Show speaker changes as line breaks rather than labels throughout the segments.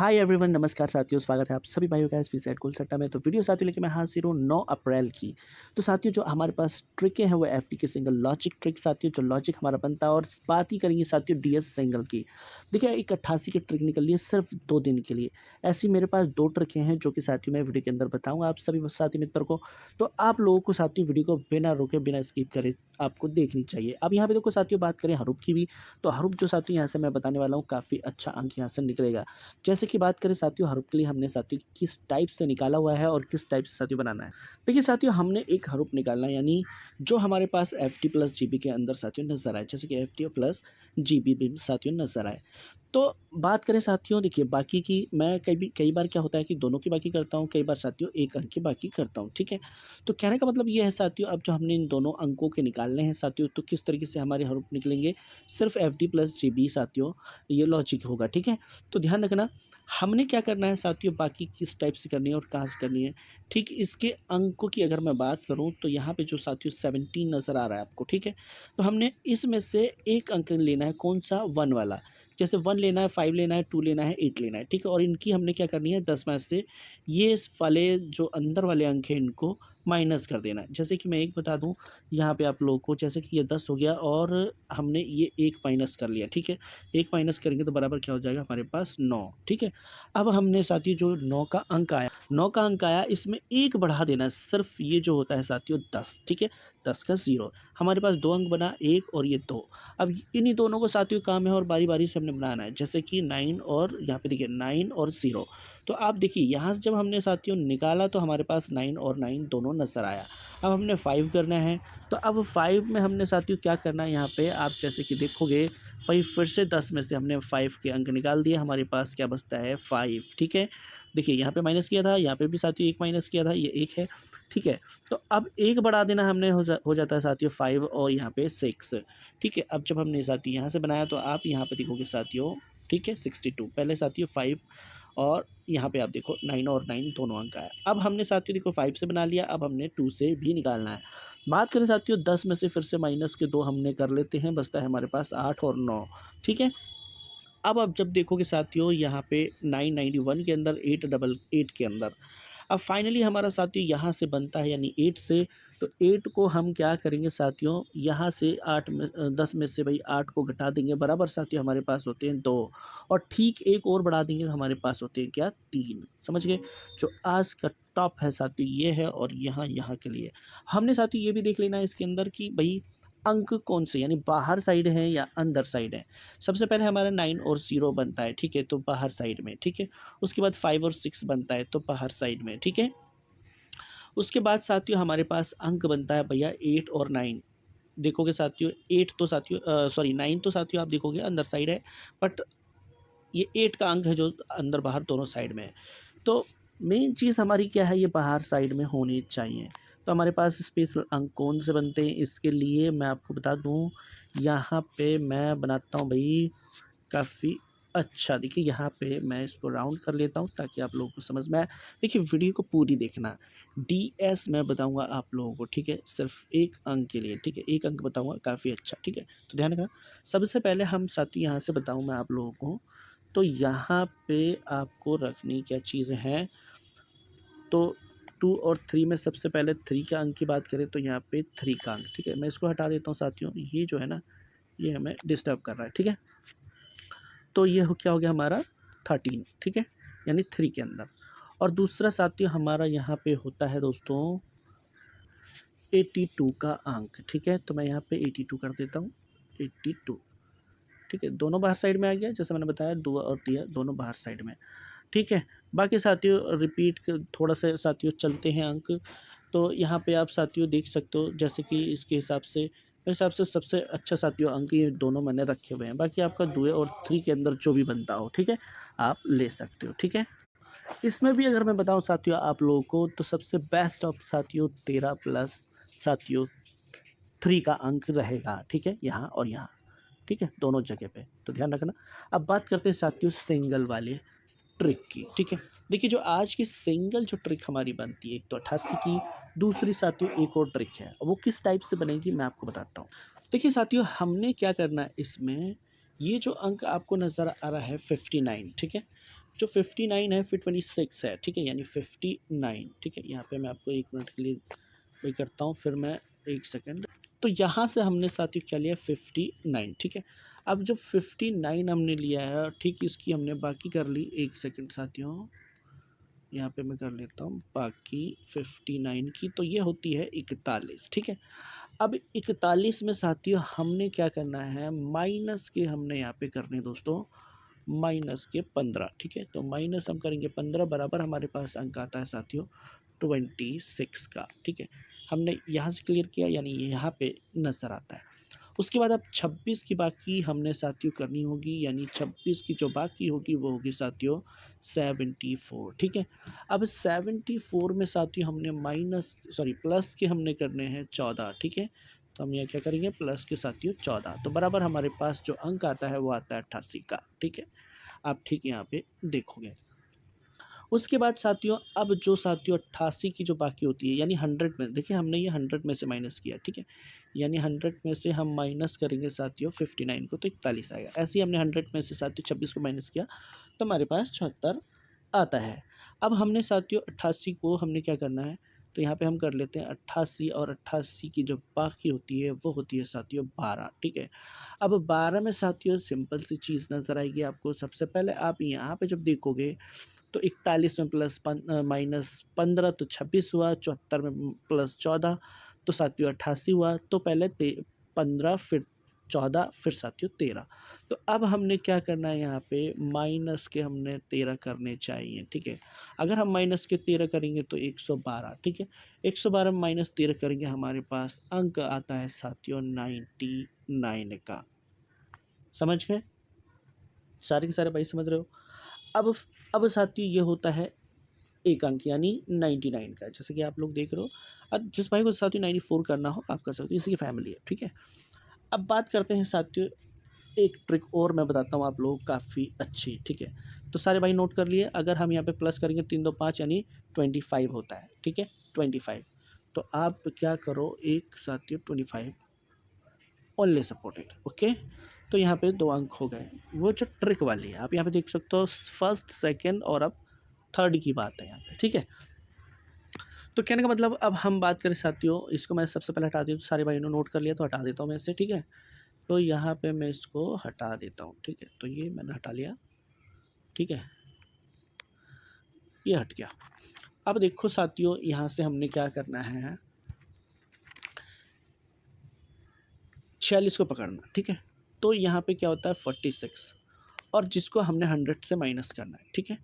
Hi everyone, नमस्कार साथियों, स्वागत है आप सभी भाइयों का एसपीजेड कुलसट्टा में। तो वीडियो साथियों लेके मैं हाजिर हूँ 9 अप्रैल की। तो साथियों जो हमारे पास ट्रिकें हैं वो एफडी के सिंगल लॉजिक ट्रिक साथियों, जो लॉजिक हमारा बनता है। और बात ही करेंगे साथियों डीएस सिंगल की। देखिए एक 88 की ट्रिक निकली है सिर्फ 2 दिन के लिए। ऐसी मेरे पास 2 ट्रिकें हैं जो कि साथियों मैं वीडियो के अंदर बताऊँगा आप सभी साथी मित्र को। तो आप लोगों को साथियों वीडियो को बिना रोके बिना स्किप करे आपको देखनी चाहिए। अब यहाँ पे देखो साथियों, बात करें हरूफ की भी, तो हरूफ जो साथियों यहाँ से मैं बताने वाला हूँ काफ़ी अच्छा अंक यहाँ से निकलेगा। जैसे कि बात करें साथियों हरूफ के लिए, हमने साथियों किस टाइप से निकाला हुआ है और किस टाइप से साथियों बनाना है। देखिए साथियों, हमने एक हरूफ निकालना है, यानी जो हमारे पास F T plus G B के अंदर साथियों नजर आए, जैसे कि F T plus G B भी साथियों नजर आए। तो बात करें साथियों, देखिए बाकी की मैं कई बार क्या होता है कि दोनों की बाकी करता हूँ, कई बार साथियों एक अंक की बाकी करता हूँ, ठीक है। तो कहने का मतलब ये है साथियों, अब जो हमने इन दोनों अंकों के निकालने हैं साथियों, तो किस तरीके से हमारे हरूफ निकलेंगे, सिर्फ F D plus G B साथियों ये लॉजिक होगा, ठीक है। तो ध्यान रखना, हमने क्या करना है साथियों, बाकी किस टाइप से करनी है और कहाँ से करनी है। ठीक इसके अंकों की अगर मैं बात करूँ तो यहाँ पे जो साथियों 17 नज़र आ रहा है आपको, ठीक है। तो हमने इसमें से एक अंक लेना है, कौन सा, 1 वाला। जैसे 1 लेना है, 5 लेना है, 2 लेना है, 8 लेना है, ठीक है। और इनकी हमने क्या करनी है, 10 में से ये वाले जो अंदर वाले अंक हैं इनको माइनस कर देना है। जैसे कि मैं एक बता दूं यहाँ पे आप लोगों को, जैसे कि ये 10 हो गया और हमने ये एक माइनस कर लिया, ठीक है। एक माइनस करेंगे तो बराबर क्या हो जाएगा हमारे पास 9, ठीक है। अब हमने साथियों जो 9 का अंक आया, इसमें एक बढ़ा देना है, सिर्फ ये जो होता है साथियों 10, ठीक है। 10 का 0, हमारे पास 2 अंक बना, 1 और ये 2। अब इन्हीं दोनों को साथियों काम है और बारी बारी से हमने बनाना है, जैसे कि 9 और यहाँ पे देखिए 9 और 0। तो आप देखिए यहाँ से जब हमने साथियों निकाला तो हमारे पास 9 और 9 दोनों नज़र आया। अब हमने 5 करना है, तो अब 5 में हमने साथियों क्या करना है, यहाँ पे आप जैसे कि देखोगे भाई, फिर से 10 में से हमने 5 के अंक निकाल दिए, हमारे पास क्या बचता है 5, ठीक है। देखिए यहाँ पे माइनस किया था, यहाँ पे भी साथियों एक माइनस किया था, ये एक है, ठीक है। तो अब एक बढ़ा देना हमने हो जाता है साथियों 5 और यहाँ पे 6, ठीक है। अब जब हमने साथियों यहाँ से बनाया तो आप यहाँ पे देखोगे साथियों, ठीक है, 62 पहले साथियों 5 और यहाँ पे आप देखो 9 और 9 दोनों अंक आया। अब हमने साथियों देखो 5 से बना लिया, अब हमने 2 से भी निकालना है। बात करें साथियों 10 में से फिर से माइनस के 2 हमने कर लेते हैं, बचता है हमारे पास 8 और 9, ठीक है। अब आप जब देखोगे साथियों यहाँ पे 991 के अंदर 888 के अंदर, अब फाइनली हमारा साथियों यहाँ से बनता है, यानी 8 से। तो 8 को हम क्या करेंगे साथियों, यहाँ से 10 में से भाई 8 को घटा देंगे, बराबर साथियों हमारे पास होते हैं 2। और ठीक एक और बढ़ा देंगे तो हमारे पास होते हैं क्या, 3। समझ गए। जो आज का टॉप है साथियों ये है, और यहाँ के लिए हमने साथियों ये भी देख लेना है इसके अंदर कि भाई अंक कौन से, यानी बाहर साइड है या अंदर साइड है। सबसे पहले हमारा 9 और 0 बनता है, ठीक है, तो बाहर साइड में, ठीक है। उसके बाद 5 और 6 बनता है तो बाहर साइड में, ठीक है। उसके बाद साथियों हमारे पास अंक बनता है भैया 8 और 9। देखोगे साथियों 8 तो साथियों सॉरी 9 तो साथियों आप देखोगे अंदर साइड है, बट ये 8 का अंक है जो अंदर बाहर दोनों साइड में है। तो मेन चीज़ हमारी क्या है, ये बाहर साइड में होनी चाहिए। तो हमारे पास स्पेशल अंक कौन से बनते हैं, इसके लिए मैं आपको बता दूं, यहाँ पे मैं बनाता हूँ भाई काफ़ी अच्छा। देखिए यहाँ पे मैं इसको राउंड कर लेता हूँ ताकि आप लोगों को समझ में आए। देखिए वीडियो को पूरी देखना। डीएस मैं बताऊँगा आप लोगों को, ठीक है, सिर्फ एक अंक के लिए, ठीक है, एक अंक बताऊँगा काफ़ी अच्छा, ठीक है। तो ध्यान रखना, सबसे पहले हम साथियों यहाँ से बताऊँ मैं आप लोगों को, तो यहाँ पे आपको रखनी क्या चीज़ें हैं। तो 2 और 3 में सबसे पहले 3 का अंक की बात करें तो यहाँ पे 3 का अंक, ठीक है। मैं इसको हटा देता हूँ साथियों, ये जो है ना ये हमें डिस्टर्ब कर रहा है, ठीक है। तो ये क्या हो गया हमारा 13, ठीक है, यानी 3 के अंदर। और दूसरा साथियों हमारा यहाँ पे होता है दोस्तों 82 का अंक, ठीक है। तो मैं यहाँ पे 82 कर देता हूँ, 82, ठीक है। दोनों बाहर साइड में आ गया, जैसे मैंने बताया 2 और 3 दोनों बाहर साइड में, ठीक है। बाकी साथियों रिपीट थोड़ा सा साथियों चलते हैं अंक। तो यहाँ पे आप साथियों देख सकते हो, जैसे कि इसके हिसाब से मेरे हिसाब से सबसे अच्छा साथियों अंक ये दोनों मैंने रखे हुए हैं। बाकी आपका 2 और 3 के अंदर जो भी बनता हो, ठीक है, आप ले सकते हो, ठीक है। इसमें भी अगर मैं बताऊं साथियों आप लोगों को, तो सबसे बेस्ट ऑफ साथियों 13 प्लस साथियों 3 का अंक रहेगा, ठीक है, यहाँ और यहाँ, ठीक है, दोनों जगह पे। तो ध्यान रखना। अब बात करते हैं साथियों सिंगल वाले ट्रिक की, ठीक है। देखिए जो आज की सिंगल जो ट्रिक हमारी बनती है, एक तो 88 की, दूसरी साथियों एक और ट्रिक है, वो किस टाइप से बनेगी मैं आपको बताता हूँ। देखिए साथियों हमने क्या करना है इसमें, ये जो अंक आपको नज़र आ रहा है 59, ठीक है, जो 59 है फिर 26 है, ठीक है, यानी 59, ठीक है। यहाँ पे मैं आपको 1 मिनट के लिए वही करता हूँ, फिर मैं 1 सेकंड। तो यहाँ से हमने साथियों क्या लिया 59, ठीक है। अब जो 59 हमने लिया है, ठीक, इसकी हमने बाकी कर ली। 1 सेकंड साथियों, यहाँ पे मैं कर लेता हूँ बाकी 59 की, तो ये होती है 41, ठीक है। अब 41 में साथियों हमने क्या करना है, माइनस के हमने यहाँ पे करने हैं दोस्तों, माइनस के 15, ठीक है। तो माइनस हम करेंगे 15, बराबर हमारे पास अंक आता है साथियों 26 का, ठीक है। हमने यहाँ से क्लियर किया, यानी यहाँ पे नज़र आता है। उसके बाद अब 26 की बाकी हमने साथियों करनी होगी, यानी 26 की जो बाकी होगी वो होगी साथियों 74, ठीक है। अब 74 में साथियों हमने प्लस के हमने करने हैं 14, ठीक है। तो हम यहाँ क्या करेंगे, प्लस के साथियों 14, तो बराबर हमारे पास जो अंक आता है वो आता है 88 का, ठीक है। आप ठीक यहाँ पे देखोगे। उसके बाद साथियों अब जो साथियों 88 की जो बाकी होती है, यानी 100 में, देखिए हमने ये 100 में से माइनस किया, ठीक है। यानी 100 में से हम माइनस करेंगे साथियों 59 को, तो 41 आएगा। ऐसे ही हमने 100 में से साथियों 26 को माइनस किया, तो हमारे पास 74 आता है। अब हमने साथियों 88 को हमने क्या करना है, तो यहाँ पे हम कर लेते हैं 88, और 88 की जो बाकी होती है वो होती है साथियों 12, ठीक है। अब 12 में साथियों सिंपल सी चीज़ नज़र आएगी आपको। सबसे पहले आप यहाँ पे जब देखोगे तो 41 में माइनस 15 तो 26 हुआ, 74 में प्लस 14 तो साथियों 88 हुआ। तो पहले 15 फिर 14 फिर साथियों 13। तो अब हमने क्या करना है, यहाँ पे माइनस के हमने 13 करने चाहिए, ठीक है। अगर हम माइनस के 13 करेंगे तो 112, ठीक है। 112 में माइनस 13 करेंगे, हमारे पास अंक आता है साथियों 99 का। समझ गए सारे के सारे भाई, समझ रहे हो। अब साथियों ये होता है एक अंक, यानी 99 का, जैसे कि आप लोग देख रहे हो। अब जिस भाई को साथियों 94 करना हो आप कर सकते हो, इसी की फैमिली है, ठीक है। अब बात करते हैं साथियों, एक ट्रिक और मैं बताता हूँ आप लोगों को, काफ़ी अच्छी, ठीक है। तो सारे भाई नोट कर लिए, अगर हम यहाँ पे प्लस करेंगे 3 2 5 यानी 25 होता है, ठीक है, 25। तो आप क्या करो, एक साथियों 25 ओनली सपोर्टेड, ओके। तो यहाँ पे 2 अंक हो गए। वो जो ट्रिक वाली है आप यहाँ पे देख सकते हो, फर्स्ट सेकेंड और अब थर्ड की बात है यहाँ पे, ठीक है। तो कहने का मतलब, अब हम बात करें साथियों, इसको मैं सबसे पहले हटा देता हूँ, सारे भाइयों ने नोट कर लिया तो हटा देता हूँ मैं इससे, ठीक है। तो यहाँ पे मैं इसको हटा देता हूँ, ठीक है। तो ये मैंने हटा लिया, ठीक है, ये हट गया। अब देखो साथियों, यहाँ से हमने क्या करना है, 46 को पकड़ना, ठीक है। तो यहाँ पे क्या होता है 46, और जिसको हमने 100 से माइनस करना है, ठीक है।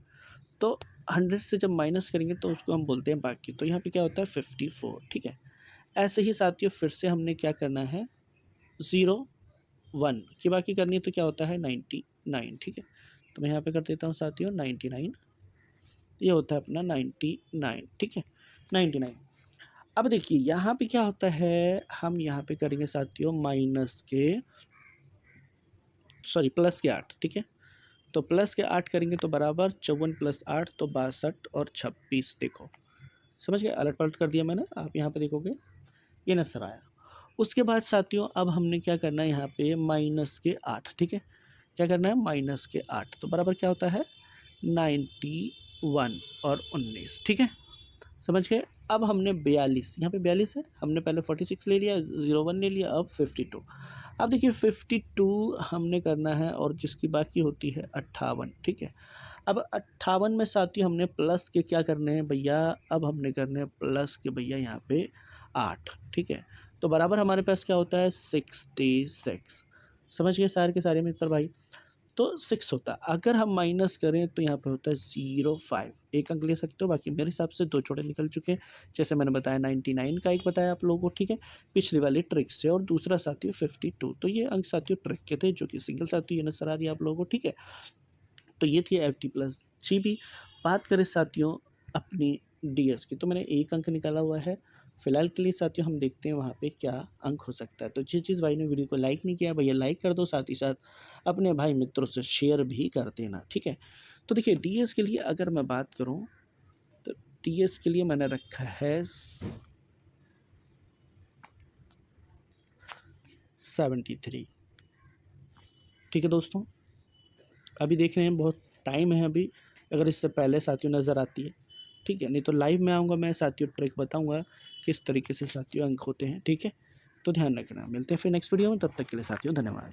तो 100 से जब माइनस करेंगे तो उसको हम बोलते हैं बाकी, तो यहाँ पे क्या होता है 54, ठीक है। ऐसे ही साथियों फिर से हमने क्या करना है, 0 1 की बाकी करनी है, तो क्या होता है 99, ठीक है। तो मैं यहाँ पे कर देता हूँ साथियों 99, ये होता है अपना 99, ठीक है, 99। अब देखिए यहाँ पे क्या होता है, हम यहाँ पे करेंगे साथियों प्लस के 8, ठीक है। तो प्लस के 8 करेंगे तो बराबर 54 + 8 तो 62 और 26, देखो समझ गए, अलट पलट कर दिया मैंने, आप यहाँ पे देखोगे ये नजर आया। उसके बाद साथियों अब हमने क्या करना है, यहाँ पे -8, ठीक है। क्या करना है, -8, तो बराबर क्या होता है 91 और 19, ठीक है, समझ गए। अब हमने 42, यहाँ पे 42 है, हमने पहले 46 ले लिया, 01 ले लिया, अब 52। अब देखिए 52 हमने करना है, और जिसकी बाकी होती है 58, ठीक है। अब 58 में साथियों हमने प्लस के क्या करने हैं भैया, अब हमने करने हैं प्लस के भैया यहाँ पे 8, ठीक है। तो बराबर हमारे पास क्या होता है 66, समझ गए सारे के सारे मित्र भाई। तो 6 होता है, अगर हम माइनस करें तो यहाँ पे होता है 05, एक अंक ले सकते हो, बाकी मेरे हिसाब से 2 छोटे निकल चुके हैं। जैसे मैंने बताया 99 का एक बताया आप लोगों को, ठीक है, पिछली वाली ट्रिक से, और दूसरा साथियों 52। तो ये अंक साथियों ट्रिक के थे, जो कि सिंगल साथियों ये नजर आ रही है आप लोगों को, ठीक है। तो ये थी FT+GB। बात करें साथियों अपनी DS की, तो मैंने एक अंक निकाला हुआ है फिलहाल के लिए साथियों। हम देखते हैं वहाँ पे क्या अंक हो सकता है। तो जिस भाई ने वीडियो को लाइक नहीं किया भैया लाइक कर दो, साथ ही साथ अपने भाई मित्रों से शेयर भी कर देना, ठीक है। तो देखिए DS के लिए अगर मैं बात करूँ, तो DS के लिए मैंने रखा है 73, ठीक है दोस्तों। अभी देख रहे हैं बहुत टाइम है अभी, अगर इससे पहले साथियों नज़र आती है, ठीक है। नहीं तो लाइव में आऊँगा मैं साथियों, ट्रिक बताऊँगा किस तरीके से साथियों अंक होते हैं, ठीक है। तो ध्यान रखना, मिलते हैं फिर नेक्स्ट वीडियो में, तब तक के लिए साथियों धन्यवाद।